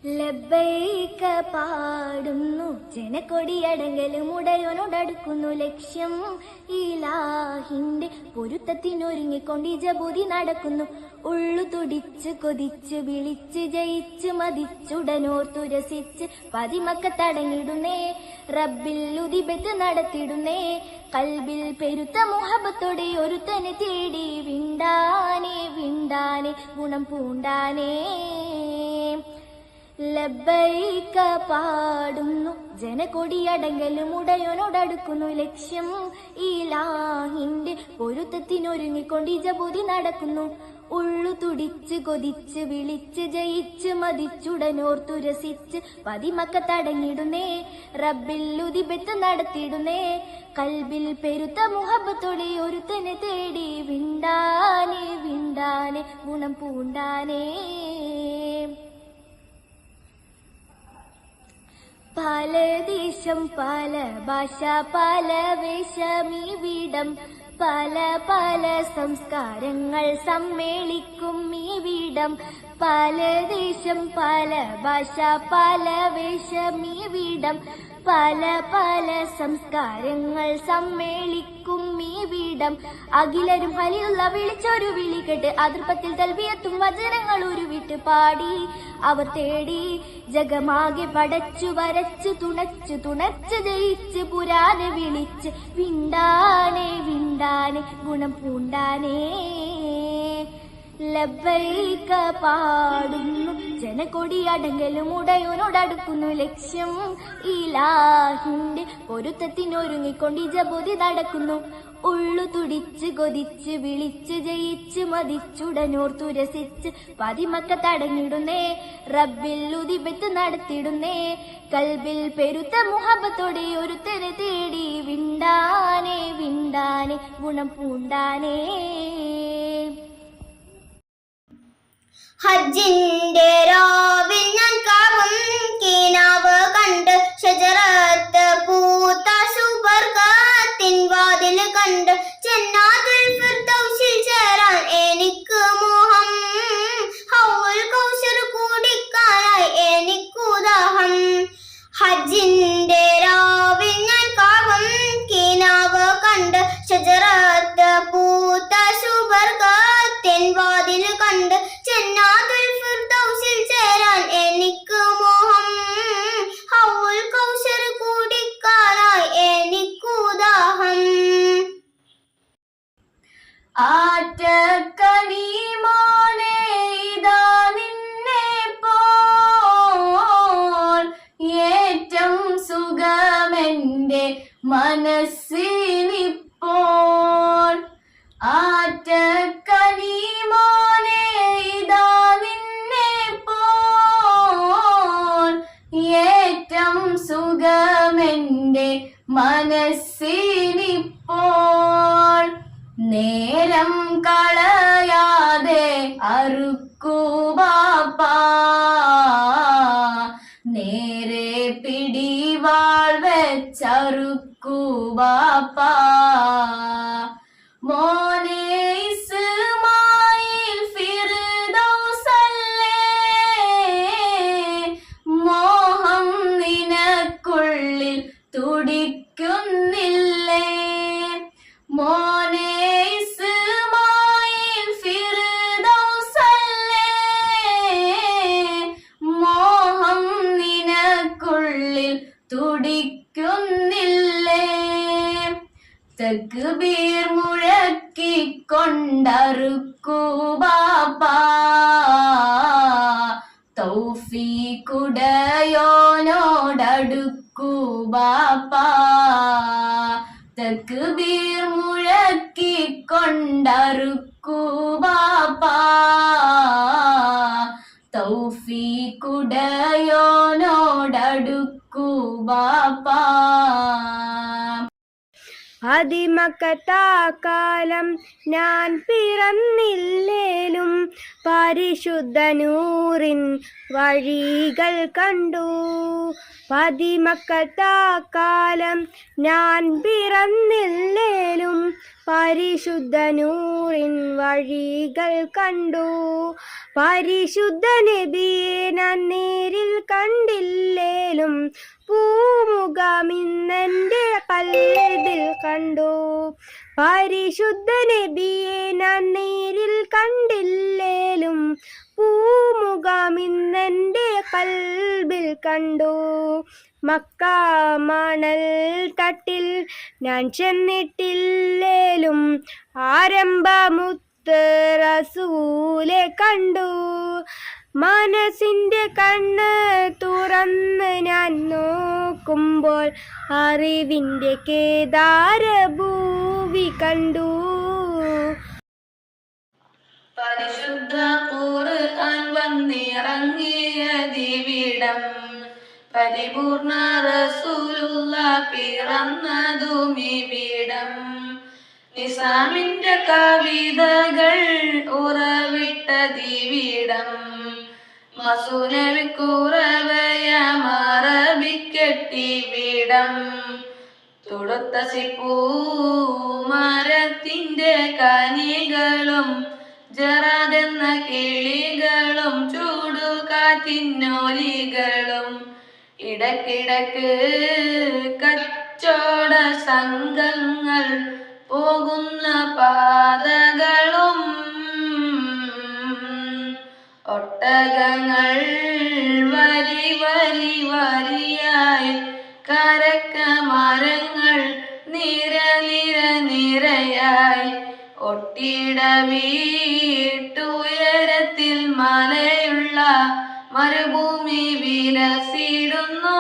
ലബ്ബൈക പാടുന്നു ജനക്കൊടിയടങ്കലും ഉടയോനോടടുക്കുന്നു ലക്ഷ്യം ഇലാഹിന്റെ പൊരുത്തത്തിനൊരുങ്ങിക്കൊണ്ട് ജബൂതി നടക്കുന്നു. ഉള്ളു തുടിച്ച് കൊതിച്ച് വിളിച്ച് ജയിച്ച് മതിച്ചുടനോർത്തുരസിച്ച് പതിമക്കത്തടങ്ങിടുന്നേ റബ്ബിൽ ഉദിബത്ത് നടത്തിടുന്നേ. കൽബിൽ പെരുത്ത മുഹബത്തോടെ ഒരുത്തനെ തേടി വിണ്ടാനെ വിണ്ടാനെ ഗുണം പൂണ്ടാനേ. ലബ്ബൈക പാടുന്നു ജനക്കൊടിയടങ്കലും ഉടയോനോടടുക്കുന്നു ലക്ഷ്യം ഇലാഹിന്റെ പൊരുത്തത്തിനൊരുങ്ങിക്കൊണ്ട് ജബൂതി നടക്കുന്നു. ഉള്ളു തുടിച്ച് കൊതിച്ച് വിളിച്ച് ജയിച്ച് മതിച്ചുടനോർത്തുരസിച്ച് പതിമക്കത്തടങ്ങിടുന്നേ റബ്ബിൽ ഉദിബത്ത് നടത്തിടുന്നേ. കൽബിൽ പെരുത്ത മുഹബത്തോടെ ഒരുത്തനെ തേടി വിണ്ടാനെ വിണ്ടാനെ ഗുണം പൂണ്ടാനേ. പല ദേശം പല ഭാഷ പല വേഷമീവിടം പല പല സംസ്കാരങ്ങൾ സമ്മേളിക്കും ഈ വീടം. പല ദേശം പല ഭാഷ പല വേഷമീവിടം പല പല സംസ്കാരങ്ങൾ സമ്മേളിക്കും ഈ വീടം. അഖിലരും ഹലിയുള്ള വിളിച്ചൊരു വിളി കേട്ട് അതിർപ്പത്തിൽ തൽബിയത്തും വചനങ്ങൾ ഉരുവിട്ട് പാടി അവർ തേടി ജഗമാകെ പടച്ചു വരച്ചു തുണച്ചു തുണച്ച് ജയിച്ച് പുരാനെ വിളിച്ച് വിണ്ടാനെ വിണ്ടാനെ ഗുണം പൂണ്ടാനേ. ലബ്ബൈക പാടുന്നു ജനക്കൊടിയടങ്കലും ഉടയോനോടടുക്കുന്നു ലക്ഷ്യം ഇലാഹിന്റെ പൊരുത്തത്തിനൊരുങ്ങിക്കൊണ്ട് ജബൂതി നടക്കുന്നു. ഉള്ളു തുടിച്ച് കൊതിച്ച് വിളിച്ച് ജയിച്ച് മതിച്ചുടനോർത്തുരസിച്ച് പതിമക്കത്തടങ്ങിടുന്നേ റബ്ബിൽ ഉദിബത്ത് നടത്തിടുന്നേ. കൽബിൽ പെരുത്ത മുഹബത്തോടെ ഒരുത്തനെ തേടി വിണ്ടാനെ വിണ്ടാനെ ഗുണം പൂണ്ടാനേ. ഹജ്ജിന്റെ രാവിൽ ഞാൻ കാവും കിനാവ് കണ്ട് ഷജറത്ത് പൂത്ത സുബർഗത്തിൻ വാതിൽ കണ്ട് ജന്നാത്തുൽ ഫിർദൗസിൽ ചേരാൻ എനിക്ക് മോഹം. ഹൗൽ കൗസർ കുടിക്കാനായി എനിക്കുദാഹം. ഹജ്ജിന്റെ രാവിൽ ഞാൻ കാവും കിനാവ് കണ്ട് ഷജറത്ത് പൂത്ത സുബർഗത്തിൻ വാതിൽ കണ്ട് ജന്നാത്തുൽ ഫിർദൗസിൽ ചേരാൻ എനിക്ക് മോഹം. ഹൗൽ കൗസർ കുടിക്കാനായി എനിക്കുദാഹം. ആറ്റക്കനിമോനെ ഇതാ നിന്നെ പോൽ ഏറ്റം സുഖമെന്റെ മനസ്സിനിപ്പോൾ. ആറ്റക്കനിമോനെ ഇതാ നിന്നെ പോൽ ഏറ്റം സുഖമെന്റെ മനസ്സിനിപ്പോൾ. നേരം കളയാതെ അറുക്കൂ ബാപ്പാ നേരെ പിടിവാൾ വെച്ചറുക്കൂ ബാപ്പാ. മോനെ ഇസ്മായിൽ ഫിർദൗസല്ലേ മോഹം നിനക്കുള്ളിൽ തുടിക്കുന്നില്ലേ. മോനെ ഇസ്മായിൽ ഫിർദൗസല്ലേ മോഹം നിനക്കുള്ളിൽ തുടിക്കുന്നില്ലേ. തക്ബീർ മുഴക്കിക്കൊണ്ടറുക്കൂ ബാപ്പാ തൗഫീഖുടയോനോടടുക്കൂ ബാപ്പാ. തക്ബീർ മുഴക്കിക്കൊണ്ടറുക്കൂ ബാപ്പാ തൗഫീഖുടയോനോടടുക്കൂ ബാപ്പാ. അതിമക്കത്താക്കാലം ഞാൻ പിറന്നില്ലേലും പരിശുദ്ധ നൂറിൻ വഴികൾ കണ്ടു. പതിമക്കത്താക്കാലം ഞാൻ പിറന്നില്ലേലും പരിശുദ്ധ നൂറിൻ വഴികൾ കണ്ടു. പരിശുദ്ധ നബിയെ ഞാൻ നേരിൽ കണ്ടില്ലേലും പൂമുഖമിന്നെൻ്റെ കൽബിൽ കണ്ടു. പരിശുദ്ധ നബിയെ ഞാൻ നേരിൽ കണ്ടില്ലേലും പൂമുഖമിന്നെൻ്റെ കൽബിൽ കണ്ടു. മക്ക മണൽ തട്ടിൽ ഞാൻ ചെന്നിട്ടില്ലേലും ആരംഭമുത്ത് റസൂലെ കണ്ടു. മനസ്സിൻ്റെ കണ്ണ് തുറന്ന് ഞാൻ നോക്കുമ്പോൾ അറിവിൻ്റെ കേദാരഭൂവി കണ്ടു. പരിശുദ്ധ ഖുർആൻ വന്നിറങ്ങിയതിവിടം, പരിപൂർണ റസൂലുള്ള പിറന്നതുമിവിടം. നിസാമിന്റെ കവിതകൾ ഉറവിട്ടതിവിടം, മറബിക്കെട്ടിവിടം. തുടുത്ത സിപ്പൂമരത്തിന്റെ കനികളും ജറാദെന്ന കിളികളും ചൂടുകാറ്റിന്നോലികളും ഇടക്കിടക്ക് കച്ചോട സംഘങ്ങൾ പോകുന്ന പാതകളും ഒട്ടകങ്ങൾ വരി വരി വരിയായി കരക്ക മരങ്ങൾ നിര നിര നിരയായി ഒട്ടിട വീട്ടുയരത്തിൽ മലയുള്ള മരുഭൂമി വിലസിടുന്നു.